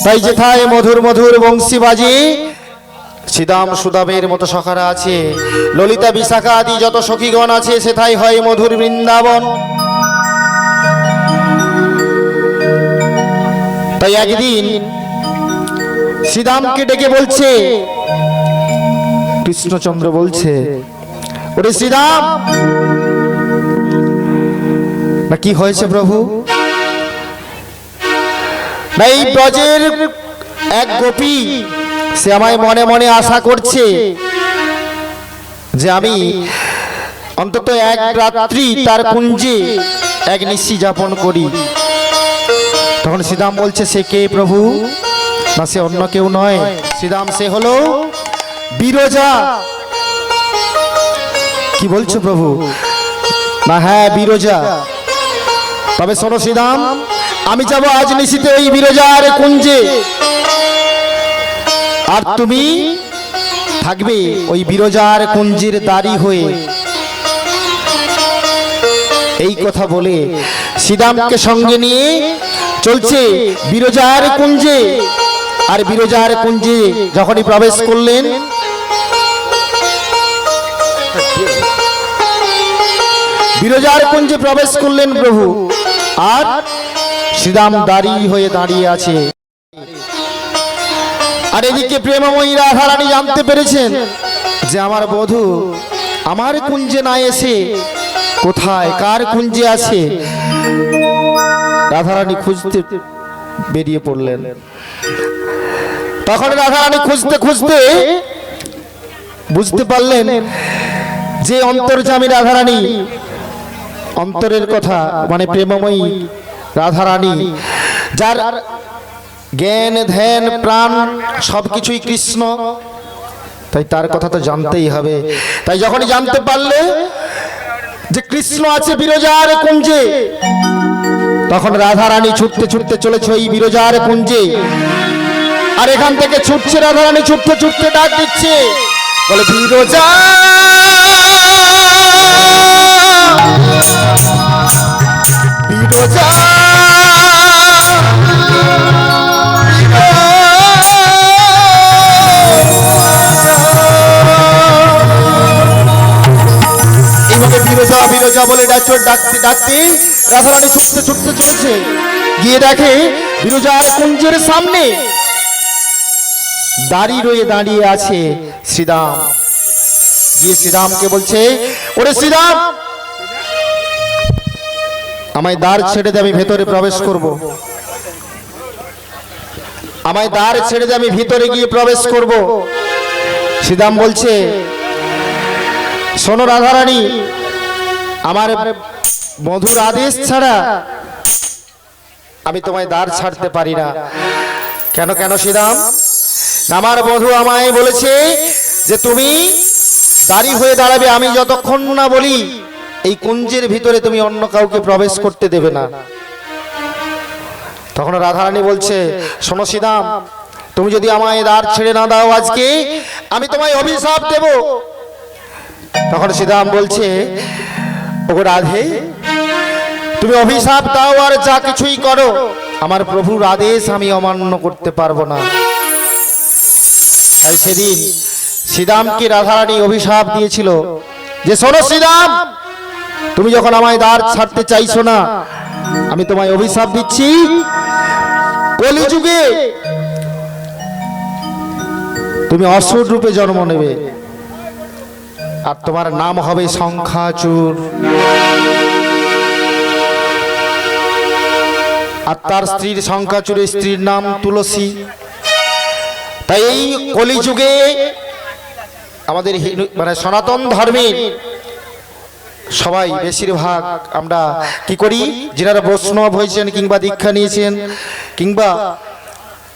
তাই যেথায় মধুর মধুর বংশী বাজে, শ্রীদাম সুদামের মতো সখারা আছে, ললিতা বিশাখা আদি যত সখীগণ আছে, সেথায় হয় মধুর বৃন্দাবন। তাই একদিন শ্রীদামকে ডেকে বলছে, কৃষ্ণচন্দ্র বলছে, ওরে শ্রীদাম, না কি হয়েছে প্রভু? না এই ব্রজের এক গোপী, সে আমায় মনে মনে আশা করছে যে আমি অন্তত এক রাত্রি তার কুঞ্জে এক নিশি যাপন করি। তখন শ্রীদাম বলছে, সে কে প্রভু? না সে অন্য কেউ নয় শ্রীদাম, সে হলো বিরজা। কি বলছো প্রভু? না হ্যাঁ বিরজা। তবে শোনো শ্রীদাম, আমি যাব আজ নিশিতে ওই বিরজার কুঞ্জে, আর তুমি থাকবে ওই বিরজার কুঞ্জের দাঁড়ি হয়ে। এই কথা বলে শ্রীদামকে সঙ্গে নিয়ে চলছে বিরজার কুঞ্জে। আর বিরজার কুঞ্জে যখনই প্রবেশ করলেন, বিরজার কুঞ্জে প্রবেশ করলেন প্রভু, আর শ্রীদাম দাঁড়িয়ে আছে। আর এদিকে প্রেমময়ী রাধারানী জানতে পেরেছেন যে আমার বধূ আমার কুঞ্জে না এসে কোথায় কার কুঞ্জে আছে। রাধারানী খুঁজতে বেরিয়ে পড়লেন। তখন রাধারানী খুঁজতে খুঁজতে বুঝতে পারলেন যে অন্তর্যামী রাধারানী, অন্তরের কথা মানে প্রেমময়ী রাধারানী, যার জ্ঞান ধ্যান প্রাণ সবকিছুই কৃষ্ণ, তাই তার কথা তো জানতেই হবে। তাই যখনই জানতে পারলে যে কৃষ্ণ আছে বিরজার কুঞ্জে, তখন রাধারানী ছুটতে ছুটতে চলেছে ওই বিরজার কুঞ্জে। আর এখান থেকে ছুটছে রাধারানী, ছুটতে ছুটতে ডাক দিচ্ছে, বলে বিরজা বিরজা। বিরজা বিরজা বলে ডাকতে ডাকতে রাধারানী ছুটতে ছুটতে চলেছে। গিয়ে দেখে বিরজার কুঞ্জের সামনে দাঁড়িয়ে আছে শ্রীদাম। গিয়ে শ্রীদামকে বলছে, ওরে শ্রীদাম, আমায় দ্বার ছেড়ে দে, আমি ভেতরে প্রবেশ করব। আমায় দ্বার ছেড়ে দে, আমি ভিতরে গিয়ে প্রবেশ করব। শ্রীদাম বলছে, শোনো রাধারানী, আমার মধুর আদেশ ছাড়া আমি তোমায় দ্বার ছাড়তে পারি না। কেন কেন শ্রীদাম? আমার বধূ আমায় বলেছে যে তুমি হয়ে দাঁড়াবে, আমি যতক্ষণ না বলি এই কুঞ্জের ভিতরে তুমি অন্য কাউকে প্রবেশ করতে দেবে না। তখন রাধারানী বলছে, শোনো শ্রীদাম, তুমি যদি আমায় দ্বার ছেড়ে না দাও আজকে, আমি তোমায় অভিশাপ দেব। তখন শ্রীদাম বলছে, ওগো রাধে, তুমি অভিশাপ দাও আর যা কিছুই করো, আমার প্রভুর আদেশ আমি অমান্য করতে পারবো না। তাই সেদিন শ্রীদামকে রাধারানী অভিশাপ দিয়েছিল যে, শোনো শ্রীদাম, তুমি যখন আমায় দ্বার ছাড়তে চাইছো না, আমি তোমায় অভিশাপ দিচ্ছি, কলিযুগে তুমি অসুর রূপে জন্ম নেবে, আর তোমার নাম হবে শঙ্খাচূর। আর তার স্ত্রীর শঙ্খাচূরের স্ত্রীর নাম তুলসী। তাই এই কলিযুগে আমাদের মানে সনাতন ধর্মের সবাই বেশিরভাগ আমরা কি করি, যারা বৈষ্ণব হয়েছেন কিংবা দীক্ষা নিয়েছেন কিংবা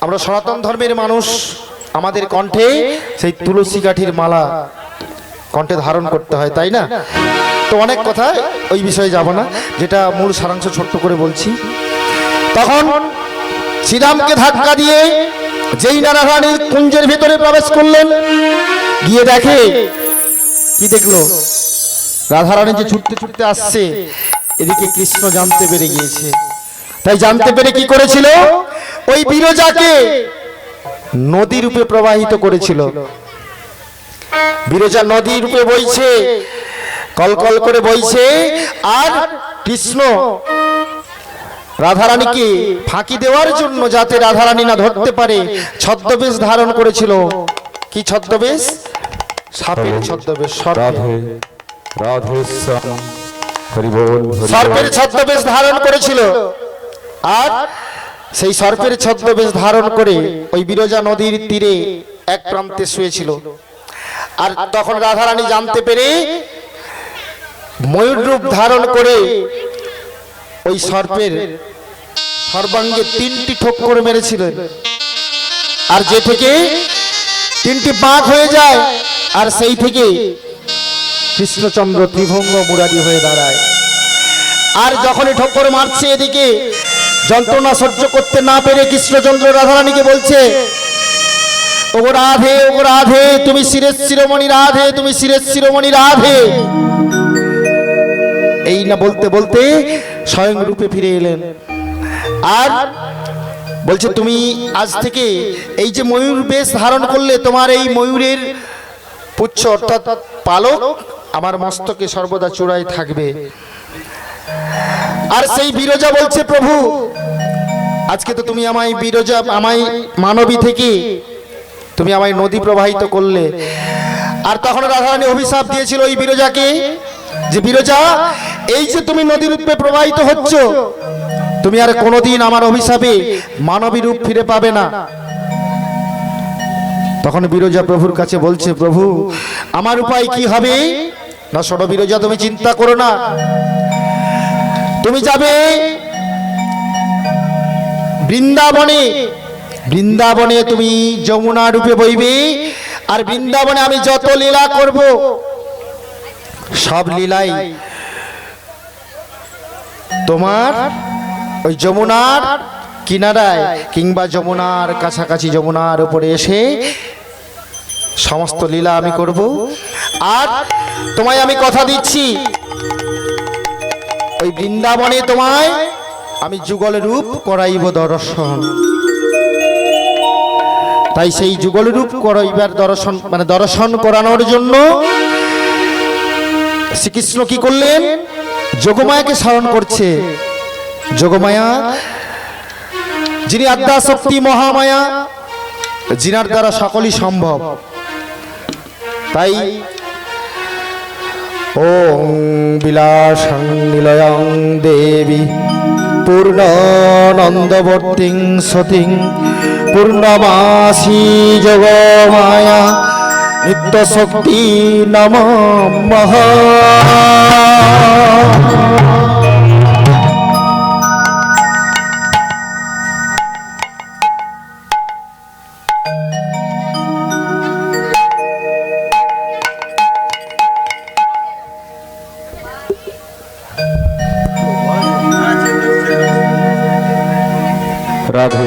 আমরা সনাতন ধর্মের মানুষ, আমাদের কণ্ঠে সেই তুলসী কাঠির মালা কণ্ঠে ধারণ করতে হয়, তাই না? তো অনেক কথা, ওই বিষয়ে যাব না, যেটা মূল সারাংশ ছোট্ট করে বলছি। তখন শ্রীরামকে ধাক্কা দিয়ে যেই রাধারানীর কুঞ্জের ভিতরে প্রবেশ করলেন, গিয়ে দেখে কি দেখলো, রাধারানী যে ছুটতে ছুটতে আসছে, এদিকে কৃষ্ণ জানতে পেরে গিয়েছে। তাই জানতে পেরে কি করেছিল, ওই বিরজাকে নদী রূপে প্রবাহিত করেছিল। বিরজা নদী রূপে বইছে, কলকল করে বইছে, আর কৃষ্ণ রাধারানীকে ফাঁকি দেওয়ার জন্য, যাতে রাধারানী না ধরতে পারে, ছদ্মবেশ ধারণ করেছিল। কি ছদ্মবেশ? সাপের ছদ্মবেশ, সর্পের ছদ্মবেশ ধারণ করেছিল। আর সেই সর্পের ছদ্মবেশ ধারণ করে ওই বিরজা নদীর তীরে এক প্রান্তে শুয়েছিল। আর তখন রাধারানী জানতে পেরে ময়ূর রূপ ধারণ করে ওই সর্পের সর্বাঙ্গে 3টি ঠোক্কর মেরেছিলেন। আর যে থেকে 3টি বাঁক হয়ে যায়, আর সেই থেকে কৃষ্ণচন্দ্র ত্রিভঙ্গ মুরারি হয়ে দাঁড়ায়। আর যখনই ঠোক্কর মারছে, এদিকে যন্ত্রণা সহ্য করতে না পেরে কৃষ্ণচন্দ্র রাধারানীকে বলছে, ওগো রাধে, ওগো রাধে, তুমি শিরের শিরোমণি রাধে, তুমি শিরের শিরোমণি রাধে। এই না বলতে বলতে স্বয়ং রূপে ফিরে এলেন। আর বলছে, তুমি আজ থেকে এই যে ময়ূর বেশ ধারণ করলে, তোমার এই ময়ূরের পুচ্ছ অর্থাৎ পালক আমার মস্তকে সর্বদা চূড়ায় থাকবে। আর সেই বিরজা বলছে, প্রভু আজকে তো তুমি আমায় বিরজা, আমায় মানবী থেকে তুমি আমায় নদী প্রবাহিত করলে। আর তখন রাধারানী অভিশাপ দিয়েছিল ওই বিরজাকে, যে বিরজা, এই যে তুমি নদী রূপে প্রবাহিত হচ্ছ, তুমি আর কোনোদিন আমার অভিশাপে মানবী রূপ ফিরে পাবে না। তখন বিরজা প্রভুর কাছে বলছে, প্রভু আমার উপায় কি হবে? না শোনো বিরজা, তুমি চিন্তা করো না, তুমি যাবে বৃন্দাবনে। বৃন্দাবনে তুমি যমুনা রূপে বইবে, আর বৃন্দাবনে আমি যত লীলা করব, সব লীলাই তোমার ওই যমুনার কিনারায় কিংবা যমুনার কাছাকাছি, যমুনার উপরে এসে সমস্ত লীলা আমি করব। আর তোমায় আমি কথা দিচ্ছি, ওই বৃন্দাবনে তোমায় আমি যুগল রূপ করাইব দর্শন। তাই সেই যুগল রূপ করাইবার দর্শন, মানে দর্শন করানোর জন্য শ্রীকৃষ্ণ কি করলেন? যোগমায়াকে স্মরণ করছে। যোগমায়া যিনি আদ্যা শক্তি মহামায়া, যিনার দ্বারা সকলই সম্ভব। তাই ওং বিলাসং নিলয়ং দেবী পূর্ণানন্দবর্তিং সতিং পূর্ণমাসী যোগমায়া নিত্য শক্তি নমঃ। রাধে।